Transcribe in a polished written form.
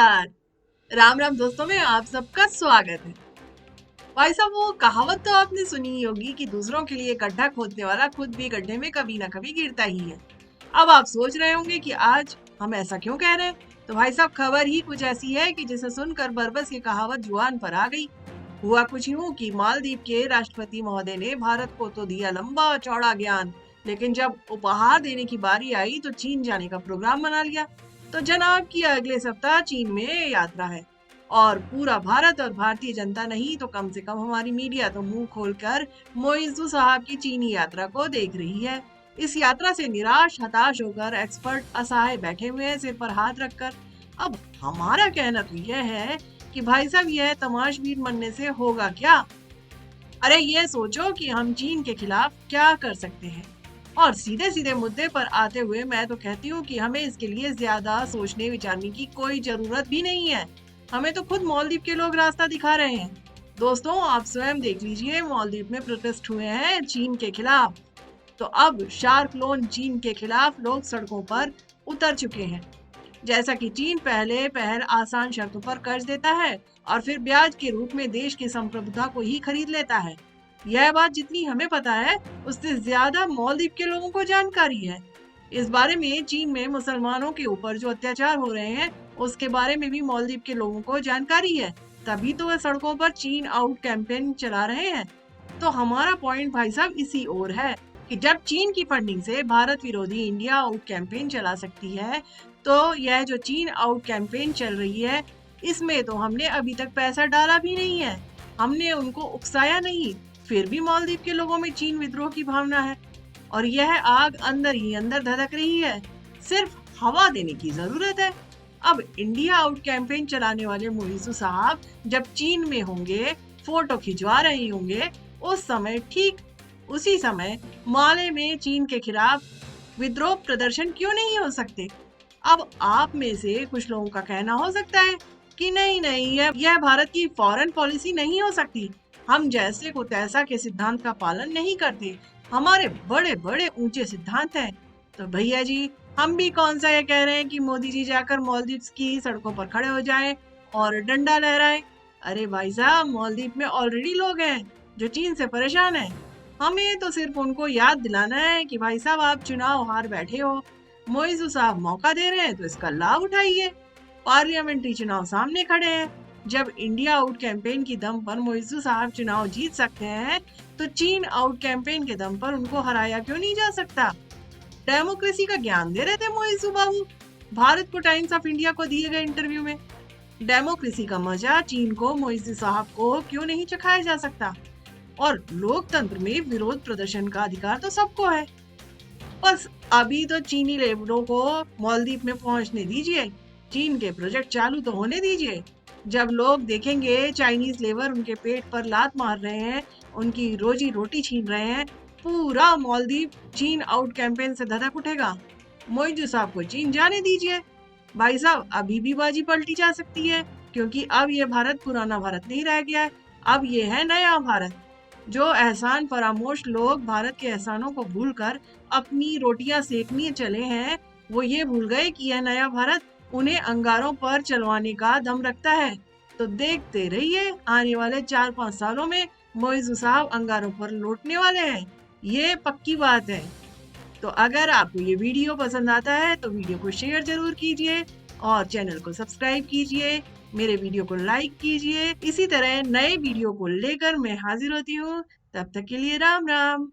नमस्कार। राम राम दोस्तों में आप सबका स्वागत है। भाई साहब, वो कहावत तो आपने सुनी ही होगी कि दूसरों के लिए गड्ढा खोदने वाला खुद भी गड्ढे में कभी ना कभी गिरता ही है। अब आप सोच रहे होंगे कि आज हम ऐसा क्यों कह रहे हैं। तो भाई साहब, खबर ही कुछ ऐसी है कि जिसे सुनकर बरबस ये कहावत जुबान पर आ गई। हुआ कुछ यूं कि मालदीव के राष्ट्रपति महोदय ने भारत को तो दिया लंबा चौड़ा ज्ञान, लेकिन जब उपहार देने की बारी आई तो चीन जाने का प्रोग्राम बना लिया। तो जनाब की अगले सप्ताह चीन में यात्रा है, और पूरा भारत और भारतीय जनता नहीं तो कम से कम हमारी मीडिया तो मुंह खोलकर मोइजू साहब की चीनी यात्रा को देख रही है। इस यात्रा से निराश हताश होकर एक्सपर्ट असहाय बैठे हुए हैं सिर पर हाथ रखकर। अब हमारा कहना तो यह है कि भाई साहब, यह तमाशबीन बनने से होगा क्या। अरे ये सोचो कि हम चीन के खिलाफ क्या कर सकते हैं। और सीधे सीधे मुद्दे पर आते हुए मैं तो कहती हूँ कि हमें इसके लिए ज्यादा सोचने विचारने की कोई जरूरत भी नहीं है। हमें तो खुद मालदीव के लोग रास्ता दिखा रहे हैं। दोस्तों, आप स्वयं देख लीजिए, मालदीव में प्रोटेस्ट हुए हैं चीन के खिलाफ। तो अब शार्क लोन चीन के खिलाफ लोग सड़कों पर उतर चुके हैं। जैसा कि चीन पहले पहल आसान शर्तों पर कर्ज देता है और फिर ब्याज के रूप में देश की संप्रभुता को ही खरीद लेता है। यह बात जितनी हमें पता है उससे ज्यादा मालदीव के लोगों को जानकारी है। इस बारे में चीन में मुसलमानों के ऊपर जो अत्याचार हो रहे हैं उसके बारे में भी मालदीव के लोगों को जानकारी है। तभी तो वे सड़कों पर चीन आउट कैंपेन चला रहे हैं। तो हमारा पॉइंट भाई साहब इसी ओर है कि जब चीन की फंडिंग से भारत विरोधी इंडिया आउट कैंपेन चला सकती है, तो यह जो चीन आउट कैंपेन चल रही है इसमें तो हमने अभी तक पैसा डाला भी नहीं है। हमने उनको उकसाया नहीं, फिर भी मालदीव के लोगों में चीन विद्रोह की भावना है और यह आग अंदर ही अंदर धधक रही है। सिर्फ हवा देने की जरूरत है। अब इंडिया आउट कैंपेन चलाने वाले मोइजू साहब जब चीन में होंगे, फोटो खिंचवा रहे होंगे, उस समय ठीक उसी समय माले में चीन के खिलाफ विद्रोह प्रदर्शन क्यों नहीं हो सकते। अब आप में से कुछ लोगों का कहना हो सकता है कि नहीं नहीं, यह भारत की फॉरेन पॉलिसी नहीं हो सकती। हम जैसे को तैसा के सिद्धांत का पालन नहीं करते। हमारे बड़े बड़े ऊंचे सिद्धांत हैं। तो भैया जी, हम भी कौन सा ये कह रहे हैं कि मोदी जी जाकर मालदीव की सड़कों पर खड़े हो जाएं और डंडा लहराएं। अरे भाई साहब, मालदीव में ऑलरेडी लोग हैं जो चीन से परेशान हैं। हमें तो सिर्फ उनको याद दिलाना है कि भाई साहब, आप चुनाव हार बैठे हो, मोइजू साहब मौका दे रहे हैं तो इसका लाभ उठाइए। पार्लियामेंट्री चुनाव सामने खड़े हैं। जब इंडिया आउट कैंपेन की दम पर मोइजू साहब चुनाव जीत सकते हैं, तो चीन आउट कैंपेन के दम पर उनको हराया क्यों नहीं जा सकता। डेमोक्रेसी का ज्ञान दे रहे थे मोइजू बाबू भारत को टाइम्स ऑफ इंडिया को दिए गए इंटरव्यू में। डेमोक्रेसी का मजा चीन को, मोइजू साहब को क्यों नहीं चखाया जा सकता। और लोकतंत्र में विरोध प्रदर्शन का अधिकार तो सबको है। बस अभी तो चीनी लेबरों को मालदीव में पहुंचने दीजिए, चीन के प्रोजेक्ट चालू तो होने दीजिए। जब लोग देखेंगे चाइनीज लेबर उनके पेट पर लात मार रहे हैं, उनकी रोजी रोटी छीन रहे हैं, पूरा मालदीव चीन आउट कैंपेन से धधक उठेगा। मोइजू साहब को चीन जाने दीजिए। भाई साहब, अभी भी बाजी पलटी जा सकती है, क्योंकि अब ये भारत पुराना भारत नहीं रह गया है। अब ये है नया भारत। जो एहसान फरामोश लोग भारत के एहसानों को भूलकर अपनी रोटियां सेकने चले हैं, वो ये भूल गए कि यह नया भारत उन्हें अंगारों पर चलवाने का दम रखता है। तो देखते रहिए, आने वाले 4-5 सालों में मोइजू साहब अंगारों पर लौटने वाले हैं। ये पक्की बात है। तो अगर आपको ये वीडियो पसंद आता है तो वीडियो को शेयर जरूर कीजिए और चैनल को सब्सक्राइब कीजिए। मेरे वीडियो को लाइक कीजिए। इसी तरह नए वीडियो को लेकर मैं हाजिर होती हूँ। तब तक के लिए राम राम।